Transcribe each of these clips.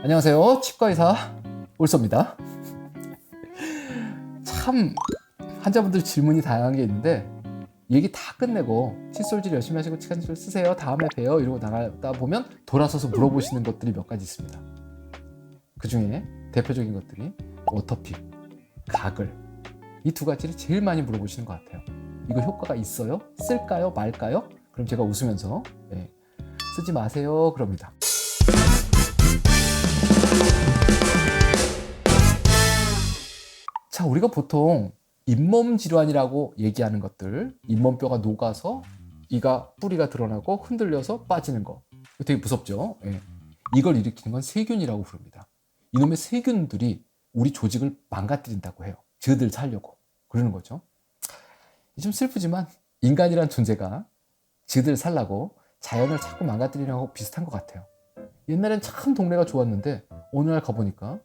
안녕하세요. 치과의사 올소입니다. 참 환자분들 질문이 다양한 게 있는데 얘기 다 끝내고 칫솔질 열심히 하시고 치간칫솔 쓰세요. 다음에 봬요. 이러고 나가다 보면 돌아서서 물어보시는 것들이 몇 가지 있습니다. 그 중에 대표적인 것들이 워터픽, 가글, 이 두 가지를 제일 많이 물어보시는 것 같아요. 이거 효과가 있어요? 쓸까요? 말까요? 그럼 제가 웃으면서 쓰지 마세요 그럽니다. 자, 우리가 보통 잇몸 질환이라고 얘기하는 것들, 잇몸뼈가 녹아서 이가 뿌리가 드러나고 흔들려서 빠지는 거, 되게 무섭죠? 이걸 일으키는 건 세균이라고 부릅니다. 이놈의 세균들이 우리 조직을 망가뜨린다고 해요. 쟤들 살려고 그러는 거죠. 좀 슬프지만 인간이란 존재가 쟤들 살라고 자연을 자꾸 망가뜨리는 거하고 비슷한 것 같아요. 옛날엔 참 동네가 좋았는데 어느 날 가보니까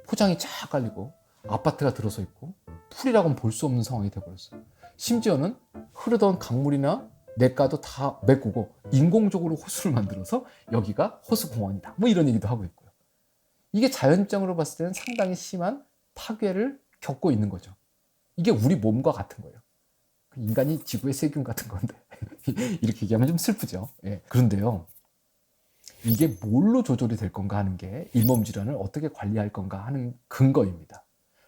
포장이 쫙 깔리고 아파트가 들어서 있고 풀이라고는 볼 수 없는 상황이 돼버렸어요. 심지어는 흐르던 강물이나 냇가도 다 메꾸고 인공적으로 호수를 만들어서 여기가 호수공원이다, 뭐 이런 얘기도 하고 있고요. 이게 자연 입장으로 봤을 때는 상당히 심한 파괴를 겪고 있는 거죠. 이게 우리 몸과 같은 거예요. 인간이 지구의 세균 같은 건데 이렇게 얘기하면 좀 슬프죠. 그런데요, 이게 뭘로 조절이 될 건가 하는 게 잇몸 질환을 어떻게 관리할 건가 하는 근거입니다.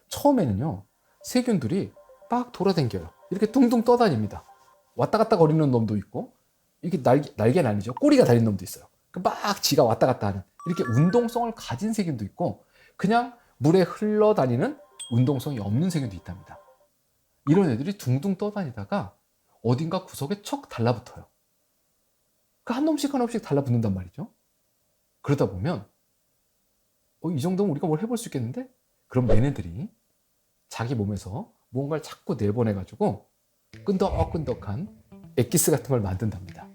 처음에는요, 세균들이 막 돌아다녀요. 이렇게 둥둥 떠다닙니다. 왔다 갔다 거리는 놈도 있고, 이게 날개는 아니죠. 꼬리가 달린 놈도 있어요. 막 지가 왔다 갔다 하는, 이렇게 운동성을 가진 세균도 있고, 그냥 물에 흘러다니는 운동성이 없는 세균도 있답니다. 이런 애들이 둥둥 떠다니다가 어딘가 구석에 척 달라붙어요. 한 놈씩 한 놈씩 달라붙는단 말이죠. 그러다 보면 이 정도면 우리가 뭘 해볼 수 있겠는데? 그럼 얘네들이 자기 몸에서 뭔가를 자꾸 내보내가지고 끈덕끈덕한 엑기스 같은 걸 만든답니다.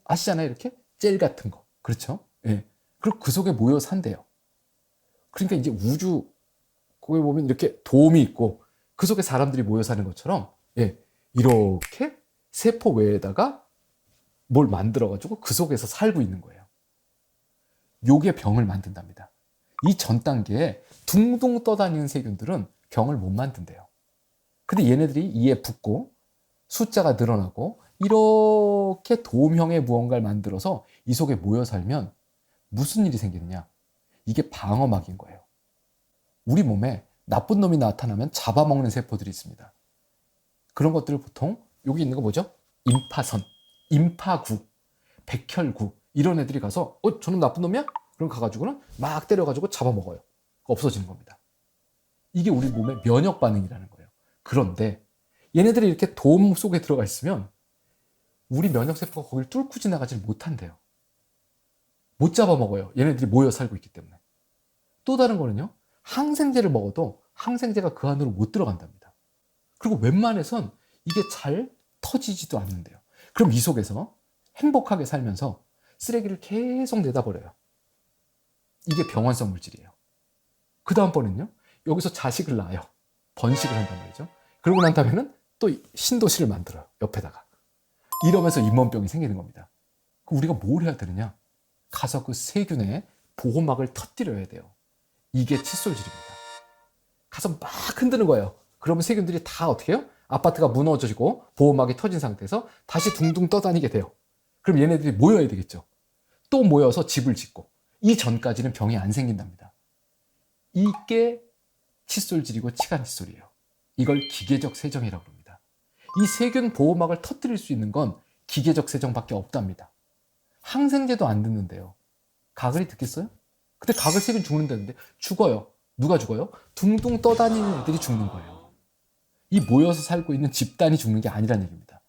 아시잖아요, 이렇게? 젤 같은 거. 그렇죠? 그리고 그 속에 모여 산대요. 그러니까 이제 우주, 거기 보면 이렇게 돔이 있고 그 속에 사람들이 모여 사는 것처럼 이렇게 세포 외에다가 뭘 만들어가지고 그 속에서 살고 있는 거예요. 요게 병을 만든답니다. 이 전 단계에 둥둥 떠다니는 세균들은 병을 못 만든대요. 근데 얘네들이 이에 붙고 숫자가 늘어나고 이렇게 돔형의 무언가를 만들어서 이 속에 모여 살면 무슨 일이 생기느냐? 이게 방어막인 거예요. 우리 몸에 나쁜 놈이 나타나면 잡아먹는 세포들이 있습니다. 그런 것들을 보통 여기 있는 거 뭐죠? 임파선, 임파구, 백혈구, 이런 애들이 가서 저놈 나쁜 놈이야? 그럼 가가지고는 막 때려가지고 잡아먹어요. 없어지는 겁니다. 이게 우리 몸의 면역 반응이라는 거예요. 그런데 얘네들이 이렇게 돔 속에 들어가 있으면 우리 면역세포가 거기를 뚫고 지나가지 못한대요. 못 잡아먹어요. 얘네들이 모여 살고 있기 때문에. 또 다른 거는요, 항생제를 먹어도 항생제가 그 안으로 못 들어간답니다. 그리고 웬만해선 이게 잘 터지지도 않는데요. 그럼 이 속에서 행복하게 살면서 쓰레기를 계속 내다버려요. 이게 병원성 물질이에요. 그 다음번에는요, 여기서 자식을 낳아요. 번식을 한단 말이죠. 그러고 난 다음에는 또 신도시를 만들어요. 옆에다가. 이러면서 잇몸병이 생기는 겁니다. 우리가 뭘 해야 되느냐? 가서 그 세균의 보호막을 터뜨려야 돼요. 이게 칫솔질입니다. 가서 막 흔드는 거예요. 그러면 세균들이 다 어떻게 해요? 아파트가 무너지고 보호막이 터진 상태에서 다시 둥둥 떠다니게 돼요. 그럼 얘네들이 모여야 되겠죠. 또 모여서 집을 짓고, 이 전까지는 병이 안 생긴답니다. 이게 칫솔질이고 치간칫솔이에요. 이걸 기계적 세정이라고 합니다. 이 세균 보호막을 터뜨릴 수 있는 건 기계적 세정밖에 없답니다. 항생제도 안 듣는데요. 가글이 듣겠어요? 근데 가글 세균 죽는다는데 죽어요. 누가 죽어요? 둥둥 떠다니는 애들이 죽는 거예요. 이 모여서 살고 있는 집단이 죽는 게 아니란 얘기입니다.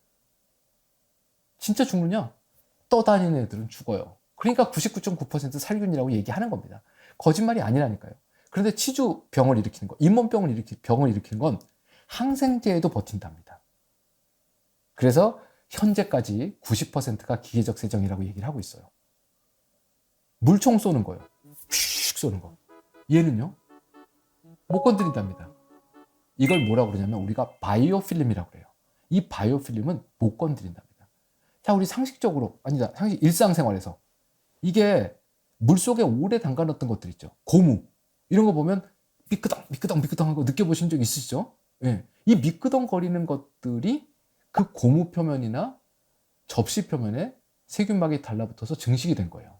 진짜 죽느냐? 떠다니는 애들은 죽어요. 그러니까 99.9% 살균이라고 얘기하는 겁니다. 거짓말이 아니라니까요. 그런데 치주병을 일으키는 거, 잇몸병을 일으키는 건 항생제에도 버틴답니다. 그래서 현재까지 90%가 기계적 세정이라고 얘기를 하고 있어요. 물총 쏘는 거예요. 휙 쏘는 거. 얘는요, 못 건드린답니다. 이걸 뭐라고 그러냐면 우리가 바이오필름이라고 그래요. 이 바이오필름은 못 건드린답니다. 자, 우리 상식적으로, 일상생활에서 이게 물속에 오래 담가 놓던 것들 있죠. 고무. 이런 거 보면 미끄덩 하고 느껴보신 적 있으시죠? 예. 이 미끄덩거리는 것들이 그 고무 표면이나 접시 표면에 세균막이 달라붙어서 증식이 된 거예요.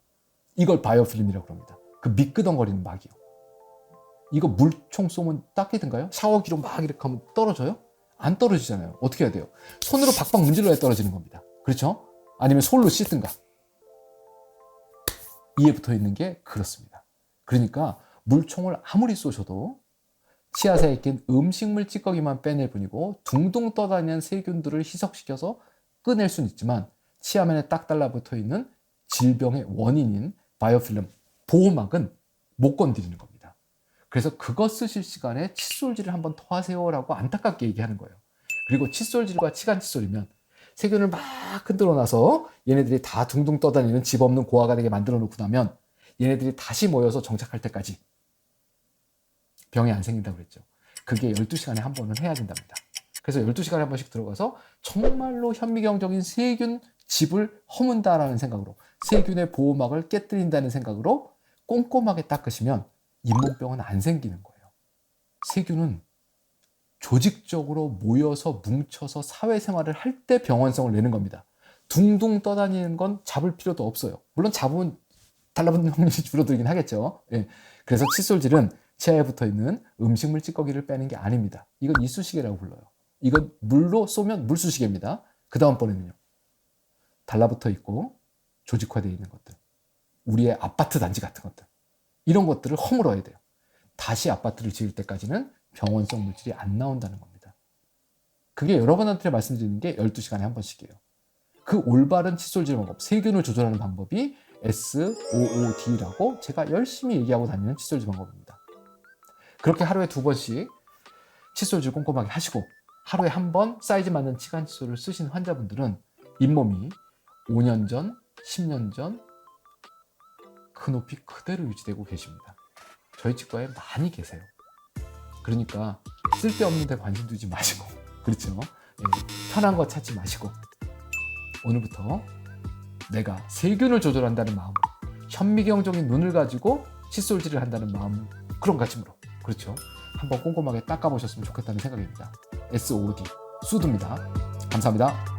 이걸 바이오필름이라고 합니다. 그 미끄덩거리는 막이요. 이거 물총 쏘면 닦이던가요? 샤워기로 막 이렇게 하면 떨어져요? 안 떨어지잖아요. 어떻게 해야 돼요? 손으로 박박 문질러야 떨어지는 겁니다. 그렇죠? 아니면 솔로 씻든가. 이에 붙어 있는 게 그렇습니다. 그러니까 물총을 아무리 쏘셔도 치아사에 낀 음식물 찌꺼기만 빼낼 뿐이고 둥둥 떠다니는 세균들을 희석시켜서 꺼낼 수는 있지만 치아면에 딱 달라붙어 있는 질병의 원인인 바이오필름 보호막은 못 건드리는 겁니다. 그래서 그거 쓰실 시간에 칫솔질을 한번 더 하세요라고 안타깝게 얘기하는 거예요. 그리고 칫솔질과 치간 칫솔이면 세균을 막 흔들어 놔서 얘네들이 다 둥둥 떠다니는 집 없는 고아가 되게 만들어 놓고 나면 얘네들이 다시 모여서 정착할 때까지 병이 안 생긴다고 그랬죠. 그게 12시간에 한 번은 해야 된답니다. 그래서 12시간에 한 번씩 들어가서 정말로 현미경적인 세균 집을 허문다라는 생각으로 세균의 보호막을 깨뜨린다는 생각으로 꼼꼼하게 닦으시면 잇몸병은 안 생기는 거예요. 세균은 조직적으로 모여서 뭉쳐서 사회생활을 할 때 병원성을 내는 겁니다. 둥둥 떠다니는 건 잡을 필요도 없어요. 물론 잡으면 달라붙는 확률이 줄어들긴 하겠죠. 예. 그래서 칫솔질은 치아에 붙어있는 음식물 찌꺼기를 빼는 게 아닙니다. 이건 이쑤시개라고 불러요. 이건 물로 쏘면 물쑤시개입니다. 그 다음번에는요. 달라붙어 있고 조직화되어 있는 것들. 우리의 아파트 단지 같은 것들. 이런 것들을 허물어야 돼요. 다시 아파트를 지을 때까지는 병원성 물질이 안 나온다는 겁니다. 그게 여러분한테 말씀드리는 게 12시간에 한 번씩이에요. 그 올바른 칫솔질 방법, 세균을 조절하는 방법이 SOOD라고 제가 열심히 얘기하고 다니는 칫솔질 방법입니다. 그렇게 하루에 2번씩 칫솔질 꼼꼼하게 하시고 하루에 한 번 사이즈 맞는 치간 칫솔을 쓰신 환자분들은 잇몸이 5년 전, 10년 전 그 높이 그대로 유지되고 계십니다. 저희 치과에 많이 계세요. 그러니까 쓸데없는 데 관심 두지 마시고 그렇죠? 예, 편한 거 찾지 마시고 오늘부터 내가 세균을 조절한다는 마음으로 현미경적인 눈을 가지고 칫솔질을 한다는 마음 그런 가짐으로 그렇죠? 한번 꼼꼼하게 닦아보셨으면 좋겠다는 생각입니다. SOD 수두입니다. 감사합니다.